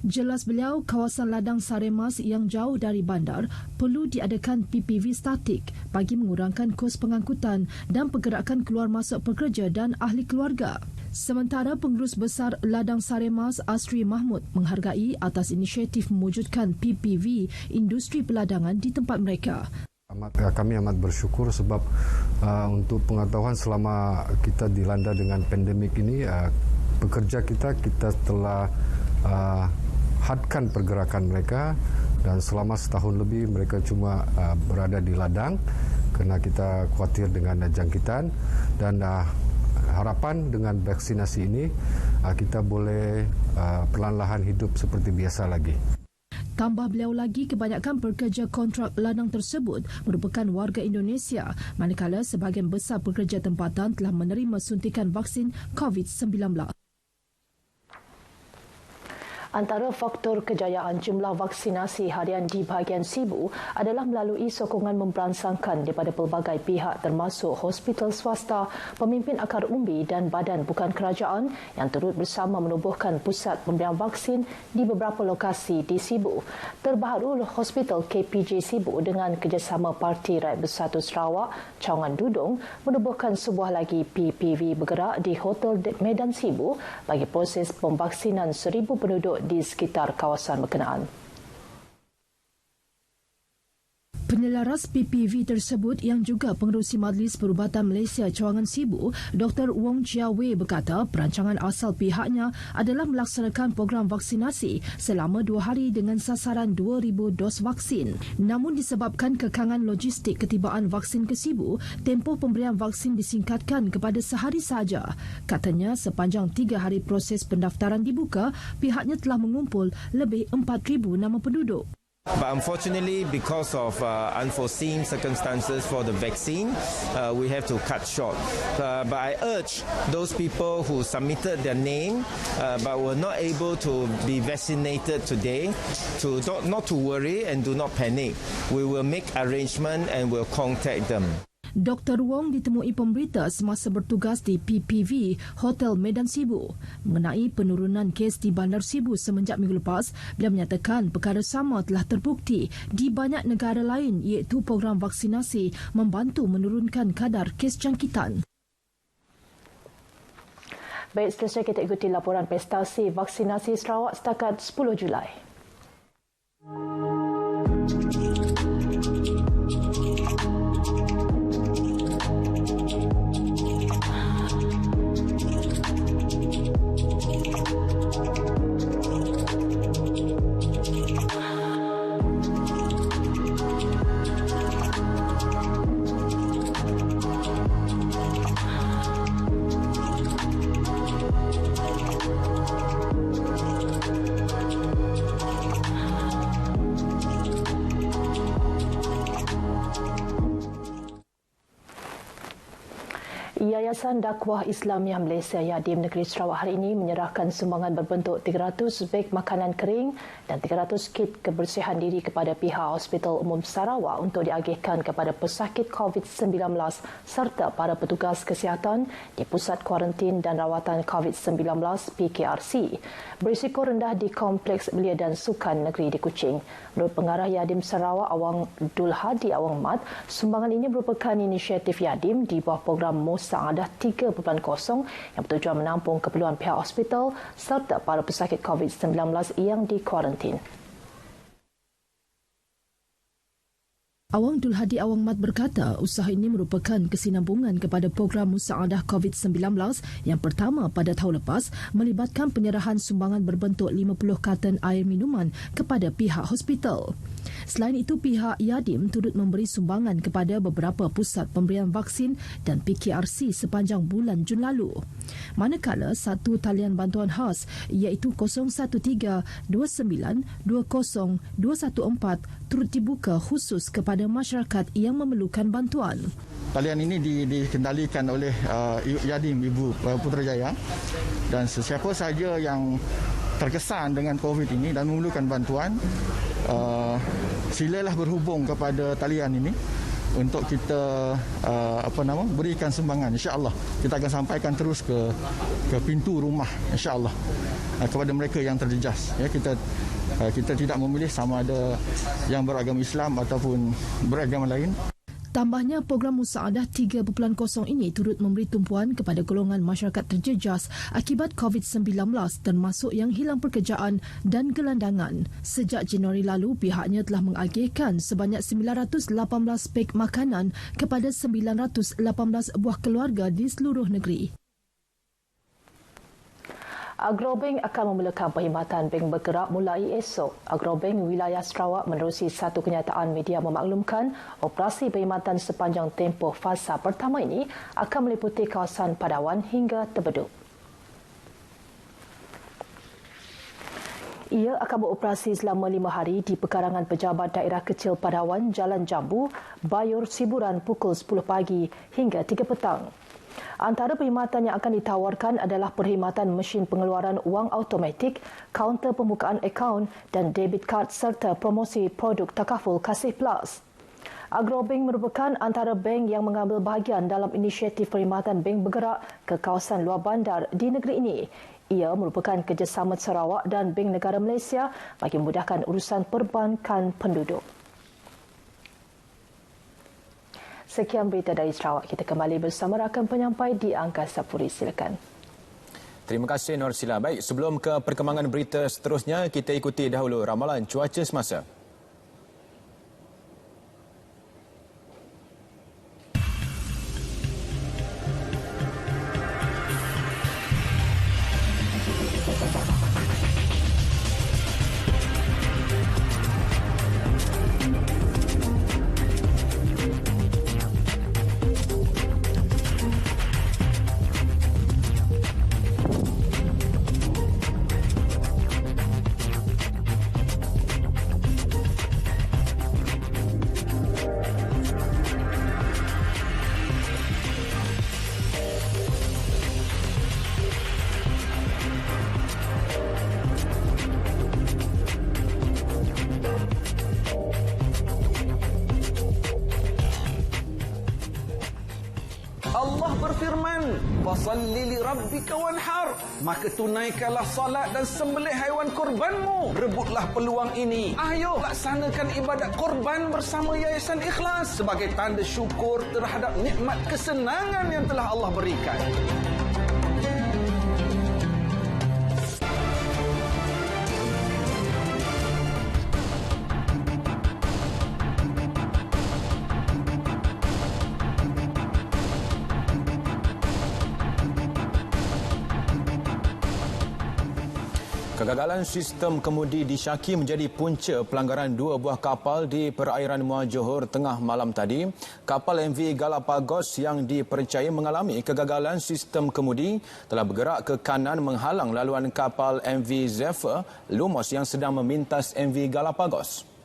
Jelas beliau, kawasan ladang Saremas yang jauh dari bandar perlu diadakan PPV statik bagi mengurangkan kos pengangkutan dan pergerakan keluar masuk pekerja dan ahli keluarga. Sementara Pengurus Besar Ladang Saremas Asri Mahmud menghargai atas inisiatif mewujudkan PPV Industri Peladangan di tempat mereka. Kami amat bersyukur sebab untuk pengetahuan selama kita dilanda dengan pandemik ini, pekerja kita telah hadkan pergerakan mereka dan selama setahun lebih mereka cuma berada di ladang kerana kita khawatir dengan jangkitan dan harapan dengan vaksinasi ini kita boleh perlahan-lahan hidup seperti biasa lagi. Tambah beliau lagi, kebanyakan pekerja kontrak ladang tersebut merupakan warga Indonesia, manakala sebahagian besar pekerja tempatan telah menerima suntikan vaksin COVID-19. Antara faktor kejayaan jumlah vaksinasi harian di bahagian Sibu adalah melalui sokongan memberansangkan daripada pelbagai pihak termasuk hospital swasta, pemimpin akar umbi dan badan bukan kerajaan yang turut bersama menubuhkan pusat pemberian vaksin di beberapa lokasi di Sibu. Terbaru, Hospital KPJ Sibu dengan kerjasama Parti Rakyat Bersatu Sarawak, Cawangan Dudung menubuhkan sebuah lagi PPV bergerak di Hotel Medan Sibu bagi proses pemvaksinan 1,000 penduduk di sekitar kawasan berkenaan. Penyelaras PPV tersebut yang juga pengerusi Majlis Perubatan Malaysia Cawangan Sibu, Dr. Wong Chia Wei berkata perancangan asal pihaknya adalah melaksanakan program vaksinasi selama 2 hari dengan sasaran 2,000 dos vaksin. Namun disebabkan kekangan logistik ketibaan vaksin ke Sibu, tempoh pemberian vaksin disingkatkan kepada sehari sahaja. Katanya sepanjang 3 hari proses pendaftaran dibuka, pihaknya telah mengumpul lebih 4,000 nama penduduk. But unfortunately, because of unforeseen circumstances for the vaccine, we have to cut short. But I urge those people who submitted their name but were not able to be vaccinated today to not to worry and do not panic. We will make arrangement and will contact them. Dr. Wong ditemui pemberita semasa bertugas di PPV Hotel Medan Sibu mengenai penurunan kes di Bandar Sibu semenjak minggu lepas. Beliau menyatakan perkara sama telah terbukti di banyak negara lain iaitu program vaksinasi membantu menurunkan kadar kes jangkitan. Baik, seterusnya kita ikuti laporan prestasi vaksinasi Sarawak setakat 10 Julai. Yayasan Dakwah Islamiah Malaysia Yadim Negeri Sarawak hari ini menyerahkan sumbangan berbentuk 300 beg makanan kering dan 300 kit kebersihan diri kepada pihak Hospital Umum Sarawak untuk diagihkan kepada pesakit COVID-19 serta para petugas kesihatan di Pusat Kuarantin dan Rawatan COVID-19 PKRC berisiko rendah di Kompleks Belia dan Sukan Negeri di Kuching. Menurut Pengarah Yadim Sarawak Awang Dul Hadi Awang Mat, sumbangan ini merupakan inisiatif Yadim di bawah program Musaadah 3.0 yang bertujuan menampung keperluan pihak hospital serta para pesakit COVID-19 yang dikuarantin. Awang Dul Hadi Awang Mat berkata usaha ini merupakan kesinambungan kepada program Musaadah COVID-19 yang pertama pada tahun lepas melibatkan penyerahan sumbangan berbentuk 50 karton air minuman kepada pihak hospital. Selain itu, pihak Yadim turut memberi sumbangan kepada beberapa pusat pemberian vaksin dan PKRC sepanjang bulan Jun lalu. Manakala satu talian bantuan khas iaitu 013-29-20-214 turut dibuka khusus kepada masyarakat yang memerlukan bantuan. Talian ini dikendalikan oleh Yadim Ibu Putrajaya dan sesiapa sahaja yang terkesan dengan COVID ini dan memerlukan bantuan, silalah berhubung kepada talian ini untuk kita berikan sumbangan. InsyaAllah kita akan sampaikan terus ke pintu rumah, insyaAllah, kepada mereka yang terjejas. Ya, kita tidak memilih sama ada yang beragama Islam ataupun beragama lain. Tambahnya, program Musaadah 3.0 ini turut memberi tumpuan kepada golongan masyarakat terjejas akibat COVID-19 termasuk yang hilang pekerjaan dan gelandangan. Sejak Januari lalu, pihaknya telah mengagihkan sebanyak 918 beg makanan kepada 918 buah keluarga di seluruh negeri. Agrobank akan memulakan perkhidmatan bank bergerak mulai esok. Agrobank wilayah Sarawak menerusi satu kenyataan media memaklumkan operasi perkhidmatan sepanjang tempoh fasa pertama ini akan meliputi kawasan Padawan hingga Terbeduk. Ia akan beroperasi selama 5 hari di pekarangan pejabat daerah kecil Padawan, Jalan Jambu, Bayur, Siburan pukul 10 pagi hingga 3 petang. Antara perkhidmatan yang akan ditawarkan adalah perkhidmatan mesin pengeluaran wang automatik, kaunter pembukaan akaun dan debit card serta promosi produk takaful Kasih Plus. Agrobank merupakan antara bank yang mengambil bahagian dalam inisiatif perkhidmatan bank bergerak ke kawasan luar bandar di negeri ini. Ia merupakan kerjasama Sarawak dan Bank Negara Malaysia bagi memudahkan urusan perbankan penduduk. Sekian berita dari Sarawak. Kita kembali bersama rakan penyampai di Angkasa Puri. Silakan. Terima kasih Nur Sila. Baik, sebelum ke perkembangan berita seterusnya, kita ikuti dahulu ramalan cuaca semasa. kepadamu. Fasalli li rabbika wanhar. Maka tunaikanlah salat dan sembelih haiwan kurbanmu. Rebutlah peluang ini. Ayo laksanakan ibadat kurban bersama Yayasan Ikhlas sebagai tanda syukur terhadap nikmat kesenangan yang telah Allah berikan. Kegagalan sistem kemudi disyaki menjadi punca pelanggaran dua buah kapal di perairan Muar Johor tengah malam tadi. Kapal MV Galapagos yang dipercayai mengalami kegagalan sistem kemudi telah bergerak ke kanan menghalang laluan kapal MV Zephyr Lumos yang sedang memintas MV Galapagos.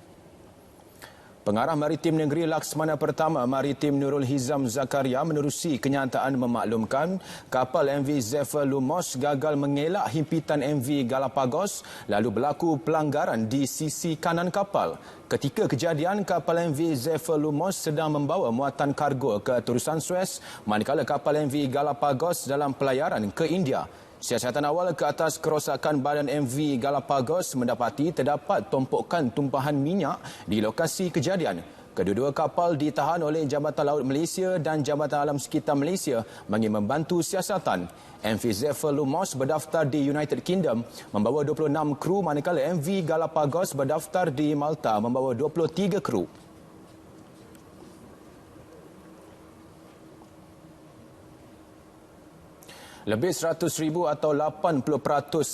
Pengarah Maritim Negeri Laksamana Pertama Maritim Nurul Hizam Zakaria menerusi kenyataan memaklumkan kapal MV Zephyr Lumos gagal mengelak himpitan MV Galapagos lalu berlaku pelanggaran di sisi kanan kapal. Ketika kejadian, kapal MV Zephyr Lumos sedang membawa muatan kargo ke Terusan Suez manakala kapal MV Galapagos dalam pelayaran ke India. Siasatan awal ke atas kerosakan badan MV Galapagos mendapati terdapat tumpukan tumpahan minyak di lokasi kejadian. Kedua-dua kapal ditahan oleh Jabatan Laut Malaysia dan Jabatan Alam Sekitar Malaysia bagi membantu siasatan. MV Zephyr Lumos berdaftar di United Kingdom membawa 26 kru manakala MV Galapagos berdaftar di Malta membawa 23 kru. Lebih 100,000 atau 80%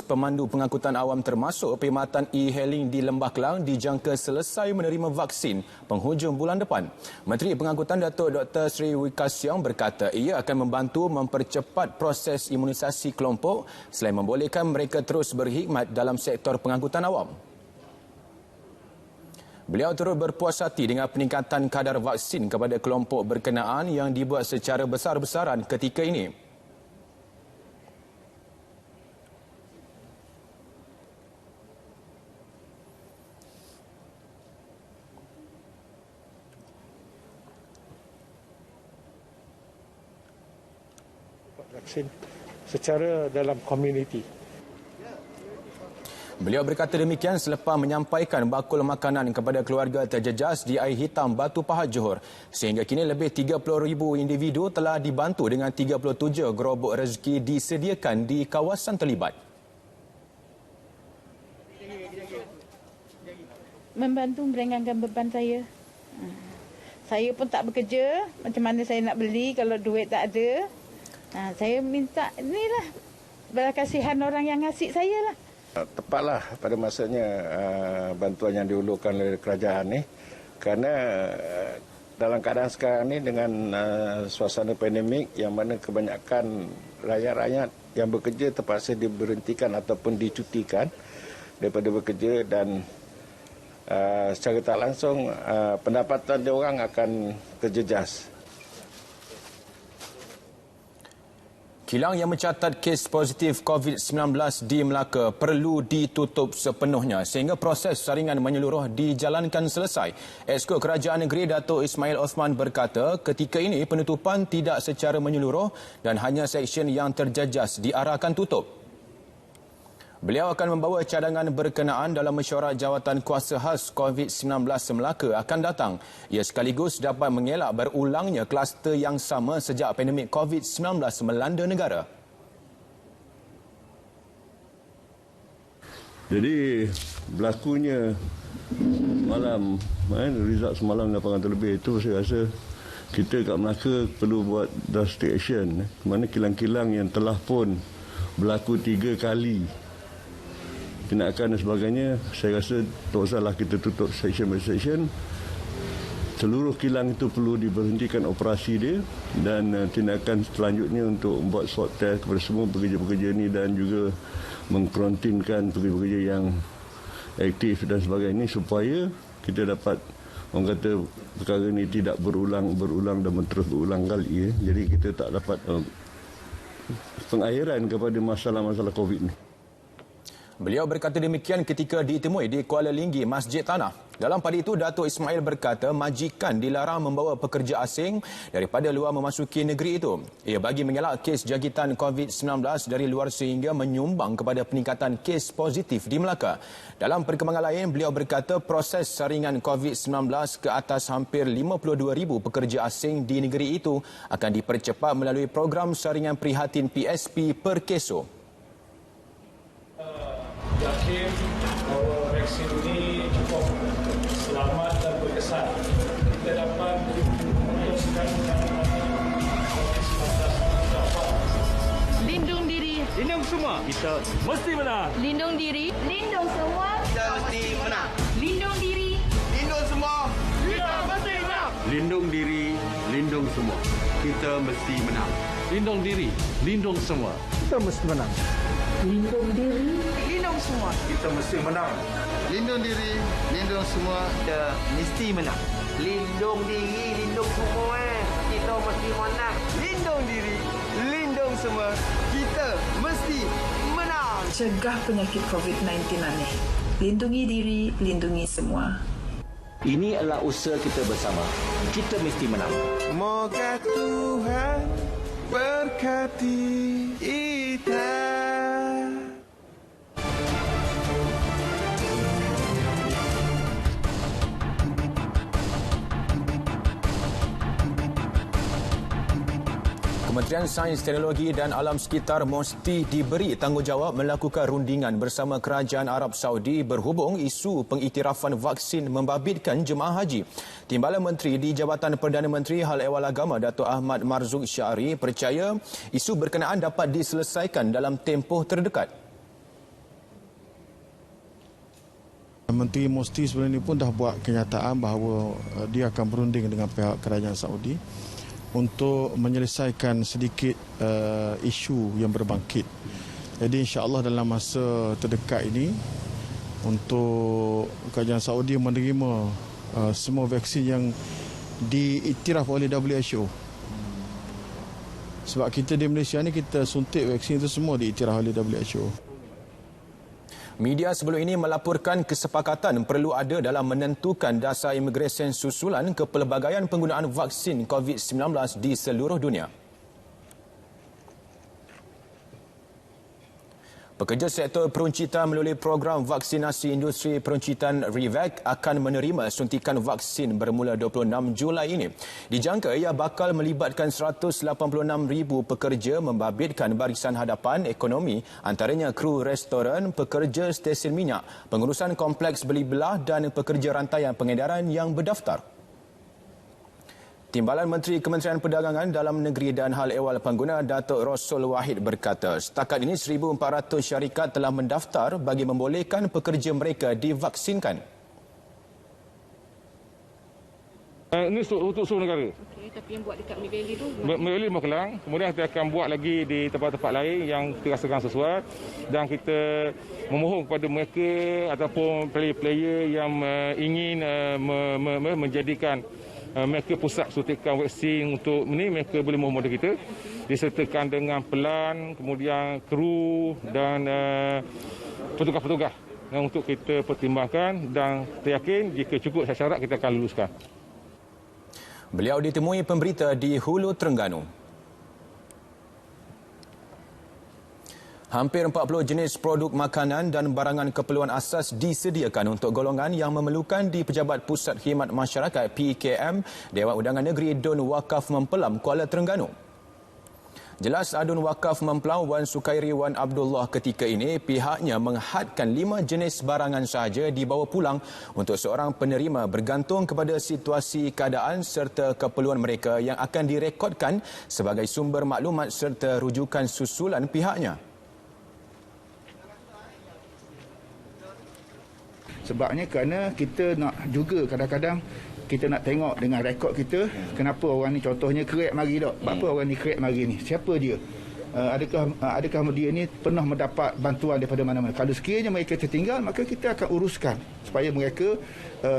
pemandu pengangkutan awam termasuk perkhidmatan e-hailing di Lembah Kelang dijangka selesai menerima vaksin penghujung bulan depan. Menteri Pengangkutan Datuk Dr. Sri Wikasyong berkata ia akan membantu mempercepat proses imunisasi kelompok selain membolehkan mereka terus berkhidmat dalam sektor pengangkutan awam. Beliau turut berpuas hati dengan peningkatan kadar vaksin kepada kelompok berkenaan yang dibuat secara besar-besaran ketika ini. Vaksin secara dalam komuniti. Beliau berkata demikian selepas menyampaikan bakul makanan kepada keluarga terjejas di Air Hitam Batu Pahat Johor. Sehingga kini lebih 30,000 individu telah dibantu dengan 37 gerobok rezeki disediakan di kawasan terlibat. Membantu meringankan beban saya. Saya pun tak bekerja, macam mana saya nak beli kalau duit tak ada. Saya minta inilah belas kasihan orang yang ngasih saya lah. Tepatlah pada masanya bantuan yang diulurkan oleh kerajaan ni kerana dalam keadaan sekarang ni dengan suasana pandemik yang mana kebanyakan rakyat-rakyat yang bekerja terpaksa diberhentikan ataupun dicutikan daripada bekerja dan secara tak langsung pendapatan diorang akan terjejas. Kilang yang mencatat kes positif COVID-19 di Melaka perlu ditutup sepenuhnya sehingga proses saringan menyeluruh dijalankan selesai. Esko Kerajaan Negeri Datuk Ismail Osman berkata ketika ini penutupan tidak secara menyeluruh dan hanya seksyen yang terjejas diarahkan tutup. Beliau akan membawa cadangan berkenaan dalam mesyuarat jawatan kuasa khas COVID-19 Melaka akan datang. Ia sekaligus dapat mengelak berulangnya kluster yang sama sejak pandemik COVID-19 melanda negara. Jadi berlakunya malam, result semalam 800 lebih itu saya rasa kita kat Melaka perlu buat drastic action. Mana kilang-kilang yang telah pun berlaku 3 kali tindakan dan sebagainya, saya rasa tak usahlah kita tutup section by section. Seluruh kilang itu perlu diberhentikan operasi dia dan tindakan selanjutnya untuk membuat swab test kepada semua pekerja-pekerja ini dan juga mengkarantinkan pekerja-pekerja yang aktif dan sebagainya supaya kita dapat, orang kata, perkara ini tidak berulang dan terus berulang kali. Jadi kita tak dapat pengakhiran kepada masalah-masalah COVID ini. Beliau berkata demikian ketika ditemui di Kuala Linggi, Masjid Tanah. Dalam pada itu, Datuk Ismail berkata majikan dilarang membawa pekerja asing daripada luar memasuki negeri itu. Ia bagi mengelak kes jangkitan COVID-19 dari luar sehingga menyumbang kepada peningkatan kes positif di Melaka. Dalam perkembangan lain, beliau berkata proses saringan COVID-19 ke atas hampir 52,000 pekerja asing di negeri itu akan dipercepat melalui program saringan prihatin PSP per keso. Yakin bahawa vaksin ini cukup selamat dan berkesan. Kita dapat memutuskan lindung diri. Lindung semua. Kita mesti menang. Lindung diri. Lindung semua. Kita mesti menang. Lindung diri. Lindung semua. Kita mesti menang. Lindung diri. Lindung semua. Kita mesti menang. Lindung diri. Lindung semua. Kita mesti menang. Lindung diri. Lindung semua. Kita mesti menang. Lindung diri. Lindung semua. Kita mesti menang. Lindung diri. Lindung semua. Kita mesti menang. Lindung diri. Lindung semua. Kita mesti menang. Cegah penyakit COVID-19 ini. Lindungi diri, lindungi semua. Ini adalah usaha kita bersama. Kita mesti menang. Moga Tuhan berkati kita. Kementerian Sains, Teknologi dan Alam Sekitar mesti diberi tanggungjawab melakukan rundingan bersama Kerajaan Arab Saudi berhubung isu pengiktirafan vaksin membabitkan jemaah haji. Timbalan Menteri di Jabatan Perdana Menteri Hal Ehwal Agama Datuk Ahmad Marzuq Syari percaya isu berkenaan dapat diselesaikan dalam tempoh terdekat. Menteri Mufti sebelum ini pun dah buat kenyataan bahawa dia akan berunding dengan pihak Kerajaan Saudi untuk menyelesaikan sedikit isu yang berbangkit. Jadi insya-Allah dalam masa terdekat ini untuk Kerajaan Saudi menerima semua vaksin yang diiktiraf oleh WHO. Sebab kita di Malaysia ni kita suntik vaksin itu semua diiktiraf oleh WHO. Media sebelum ini melaporkan kesepakatan perlu ada dalam menentukan dasar imigresen susulan kepelbagaian penggunaan vaksin COVID-19 di seluruh dunia. Pekerja sektor peruncitan melalui program vaksinasi industri peruncitan REVAC akan menerima suntikan vaksin bermula 26 Julai ini. Dijangka ia bakal melibatkan 186,000 pekerja membabitkan barisan hadapan ekonomi antaranya kru restoran, pekerja stesen minyak, pengurusan kompleks beli belah dan pekerja rantaian pengedaran yang berdaftar. Timbalan Menteri Kementerian Perdagangan Dalam Negeri dan Hal Ehwal Pengguna Datuk Rasul Wahid berkata, setakat ini 1,400 syarikat telah mendaftar bagi membolehkan pekerja mereka divaksinkan. Ini untuk seluruh negara. Okey, tapi yang buat dekat Mid Valley tu? Mid Valley Magelang. Kemudian kita akan buat lagi di tempat-tempat lain yang kita rasakan sesuai. Dan kita memohon kepada mereka ataupun player-player yang ingin menjadikan mereka pusat suntikan vaksin untuk ini, mereka boleh mohon kepada kita disertakan dengan pelan, kemudian kru dan petugas-petugas untuk kita pertimbangkan dan kita yakin jika cukup syarat kita akan luluskan. Beliau ditemui pemberita di Hulu Terengganu. Hampir 40 jenis produk makanan dan barangan keperluan asas disediakan untuk golongan yang memerlukan di Pejabat Pusat Khidmat Masyarakat PKM Dewan Undangan Negeri Dun Wakaf Mempelam, Kuala Terengganu. Jelas Adun Wakaf Mempelam Wan Sukairi Wan Abdullah ketika ini pihaknya menghadkan 5 jenis barangan sahaja dibawa pulang untuk seorang penerima bergantung kepada situasi keadaan serta keperluan mereka yang akan direkodkan sebagai sumber maklumat serta rujukan susulan pihaknya. Sebabnya kerana kita nak juga kadang-kadang kita nak tengok dengan rekod kita kenapa orang ni contohnya kerek mari tak. Apa orang ni kerek mari ni? Siapa dia? Adakah dia ni pernah mendapat bantuan daripada mana-mana? Kalau sekiranya mereka tertinggal maka kita akan uruskan supaya mereka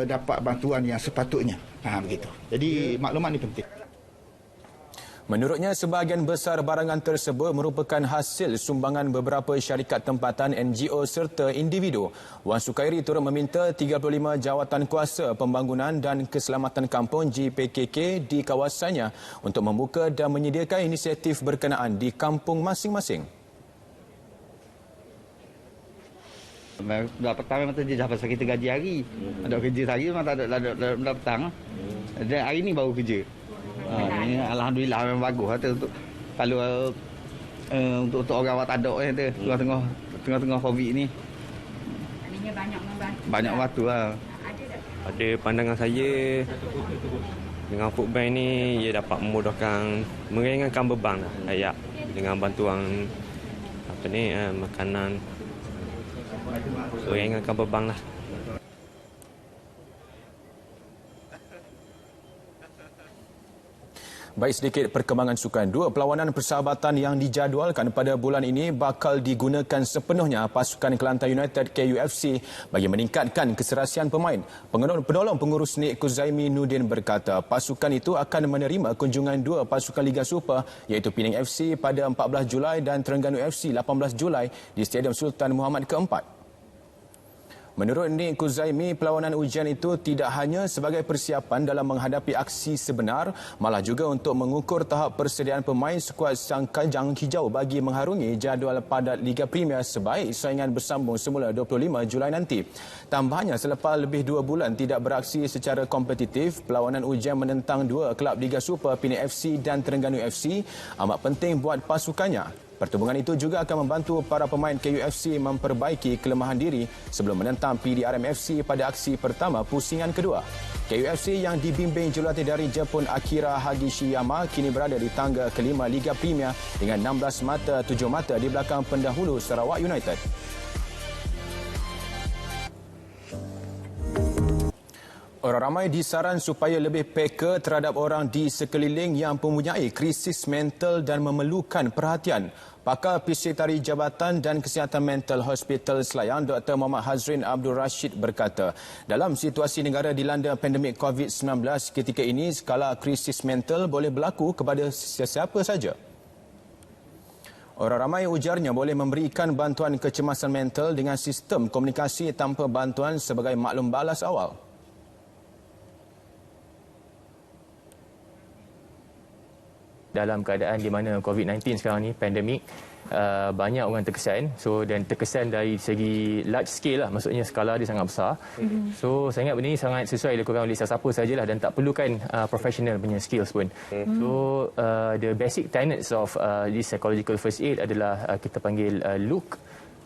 dapat bantuan yang sepatutnya. Begitu. Jadi maklumat ni penting. Menurutnya, sebahagian besar barangan tersebut merupakan hasil sumbangan beberapa syarikat tempatan, NGO serta individu. Wan Sukairi turut meminta 35 jawatan kuasa pembangunan dan keselamatan kampung JPKK di kawasannya untuk membuka dan menyediakan inisiatif berkenaan di kampung masing-masing. Dah petang memang dia dah pasal kita gaji hari. Ada kerja hari memang tak ada petang. Dan hari ni baru kerja. Ini alhamdulillah memang bagus tu untuk kalau untuk orang awak tak ada tengah-tengah Covid ni. Maknanya Banyak waktu lah. Pada pandangan saya, dengan food bank ni ia dapat memudahkan, meringankan beban rakyat dengan bantuan makanan, meringankan beban lah. Baik, sedikit perkembangan sukan. 2 perlawanan persahabatan yang dijadualkan pada bulan ini bakal digunakan sepenuhnya pasukan Kelantan United KUFC bagi meningkatkan keserasian pemain. Penolong pengurus Nik Kuzaimi Nudin berkata pasukan itu akan menerima kunjungan 2 pasukan Liga Super iaitu Pening FC pada 14 Julai dan Terengganu FC 18 Julai di Stadium Sultan Muhammad keempat. Menurut Nik Kuzaimi, perlawanan ujian itu tidak hanya sebagai persiapan dalam menghadapi aksi sebenar, malah juga untuk mengukur tahap persediaan pemain skuad Sang Kajang Hijau bagi mengharungi jadual padat Liga Premier sebaik saingan bersambung semula 25 Julai nanti. Tambahnya, selepas lebih 2 bulan tidak beraksi secara kompetitif, perlawanan ujian menentang 2 kelab Liga Super, Pening FC dan Terengganu FC, amat penting buat pasukannya. Pertembungan itu juga akan membantu para pemain KUFC memperbaiki kelemahan diri sebelum menentang PDRM FC pada aksi pertama pusingan kedua. KUFC yang dibimbing jurulatih dari Jepun Akira Hagishiyama kini berada di tangga kelima Liga Premier dengan 16 mata 7 mata di belakang pendahulu Sarawak United. Orang ramai disaran supaya lebih peka terhadap orang di sekeliling yang mempunyai krisis mental dan memerlukan perhatian. Pakar Psikiatri Jabatan dan Kesihatan Mental Hospital Selayang, Dr. Muhammad Hazrin Abdul Rashid berkata, dalam situasi negara dilanda pandemik COVID-19 ketika ini, skala krisis mental boleh berlaku kepada sesiapa saja. Orang ramai ujarnya boleh memberikan bantuan kecemasan mental dengan sistem komunikasi tanpa bantuan sebagai maklum balas awal. Dalam keadaan di mana COVID-19 sekarang ni, pandemik, banyak orang terkesan. Dan terkesan dari segi large scale lah, maksudnya skala dia sangat besar. So, saya ingat benda ni sangat sesuai dilakukan oleh siapa sajalah dan tak perlukan professional punya skills pun. So, the basic tenets of this psychological first aid adalah kita panggil look,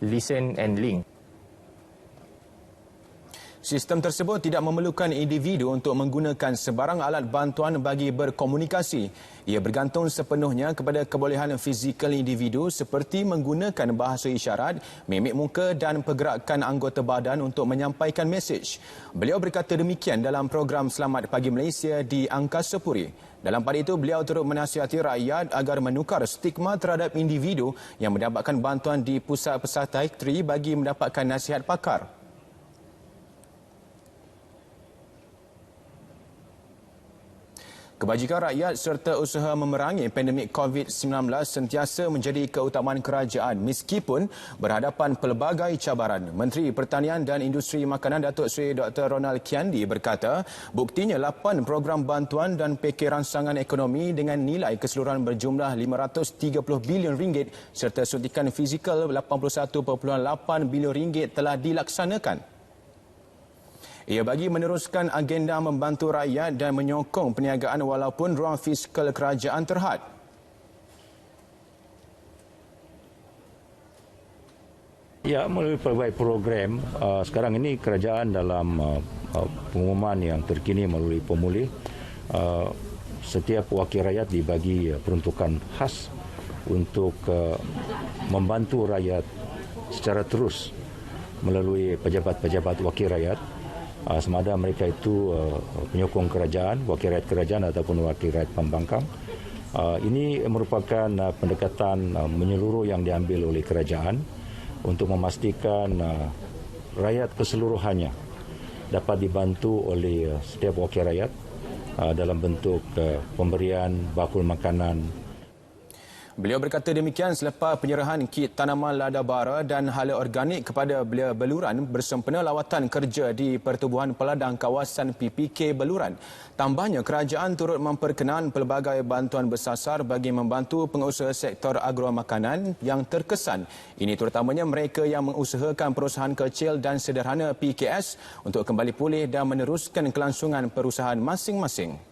listen and link. Sistem tersebut tidak memerlukan individu untuk menggunakan sebarang alat bantuan bagi berkomunikasi. Ia bergantung sepenuhnya kepada kebolehan fizikal individu seperti menggunakan bahasa isyarat, mimik muka dan pergerakan anggota badan untuk menyampaikan mesej. Beliau berkata demikian dalam program Selamat Pagi Malaysia di Angkasa Puri. Dalam pada itu, beliau turut menasihati rakyat agar menukar stigma terhadap individu yang mendapatkan bantuan di pusat psikiatri bagi mendapatkan nasihat pakar. Kebajikan rakyat serta usaha memerangi pandemik COVID-19 sentiasa menjadi keutamaan kerajaan meskipun berhadapan pelbagai cabaran. Menteri Pertanian dan Industri Makanan Datuk Seri Dr. Ronald Kiandi berkata, buktinya 8 program bantuan dan pakej rangsangan ekonomi dengan nilai keseluruhan berjumlah RM530 bilion serta suntikan fizikal RM81.8 bilion telah dilaksanakan. Ia bagi meneruskan agenda membantu rakyat dan menyokong perniagaan walaupun ruang fiskal kerajaan terhad. Ya, melalui pelbagai program, sekarang ini kerajaan dalam pengumuman yang terkini melalui pemulih, setiap wakil rakyat dibagi peruntukan khas untuk membantu rakyat secara terus melalui pejabat-pejabat wakil rakyat. Semada mereka itu penyokong kerajaan, wakil rakyat kerajaan ataupun wakil rakyat pembangkang. Ini merupakan pendekatan menyeluruh yang diambil oleh kerajaan untuk memastikan rakyat keseluruhannya dapat dibantu oleh setiap wakil rakyat dalam bentuk pemberian bakul makanan. Beliau berkata demikian selepas penyerahan kit tanaman lada bara dan hala organik kepada belia Beluran bersempena lawatan kerja di Pertubuhan Peladang kawasan PPK Beluran. Tambahnya, kerajaan turut memperkenan pelbagai bantuan bersasar bagi membantu pengusaha sektor agromakanan yang terkesan. Ini terutamanya mereka yang mengusahakan perusahaan kecil dan sederhana PKS untuk kembali pulih dan meneruskan kelangsungan perusahaan masing-masing.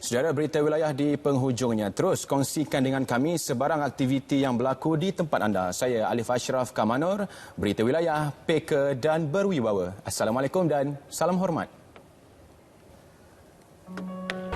Saudara, berita wilayah di penghujungnya. Terus kongsikan dengan kami sebarang aktiviti yang berlaku di tempat anda. Saya Alif Ashraf Kamanur, berita wilayah, peka dan berwibawa. Assalamualaikum dan salam hormat.